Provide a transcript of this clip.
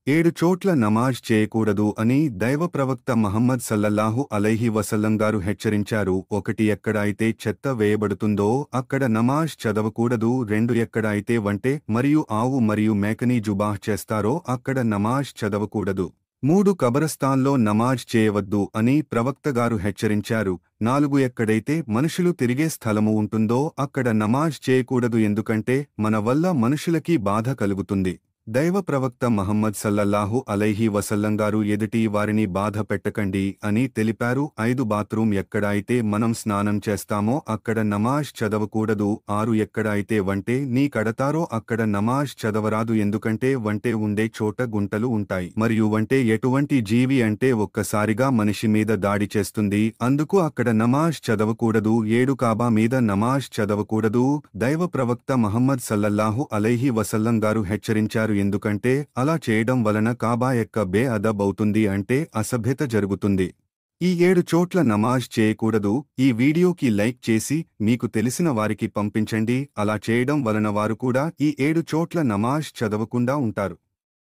ఏడు చోట్ల నమాజ్ చేయకూడదు అని దైవ ప్రవక్త మహమ్మద్ సల్లల్లాహు అలైహి వసల్లం గారు హెచ్చరించారు. ఒకటి, ఎక్కడ అయితే చెత్త వేయబడుతుందో అక్కడ నమాజ్ చదవకూడదు. రెండు, ఎక్కడ అయితే వంటె మరియు ఆవు మరియు మేకని జుబాహ్ చేస్తారో అక్కడ నమాజ్ చదవకూడదు. మూడు, కబరస్థాన్లో నమాజ్ చేయవద్దు అని ప్రవక్త గారు హెచ్చరించారు. నాలుగు, ఎక్కడైతే మనుషులు తిరిగే స్థలము ఉంటుందో అక్కడ నమాజ్ చేయకూడదు, ఎందుకంటే మన వల్ల మనుషులకి బాధ కలుగుతుంది. దైవ ప్రవక్త మహమ్మద్ సల్లల్లాహు అలైహి వసల్లం గారు ఎదుటి వారిని బాధ పెట్టకండి అని తెలిపారు. ఐదు, బాత్రూమ్ ఎక్కడ అయితే మనం స్నానం చేస్తామో అక్కడ నమాజ్ చదవకూడదు. ఆరు, ఎక్కడ అయితే వంటె నీ కడతారో అక్కడ నమాజ్ చదవరాదు, ఎందుకంటే వంటె ఉండే చోట గుంటలు ఉంటాయి మరియు వంటె ఎటువంటి జీవి అంటే ఒక్కసారిగా మనిషి మీద దాడి చేస్తుంది, అందుకు అక్కడ నమాజ్ చదవకూడదు. ఏడు, కాబా మీద నమాజ్ చదవకూడదు. దైవ ప్రవక్త మహమ్మద్ సల్లల్లాహు అలైహి వసల్లం గారు హెచ్చరించారు, ఎందుకంటే అలా చేయడం వలన కాబా యొక్క బే-అదబ్ అవుతుంది, అంటే అసభ్యత జరుగుతుంది. ఈ 7 చోట్ల నమాజ్ చేయకూడదు. ఈ వీడియోకి లైక్ చేసి మీకు తెలిసిన వారికి పంపించండి. అలా చేయడం వలన వారు కూడా ఈ 7 చోట్ల నమాజ్ చదవకుండా ఉంటారు.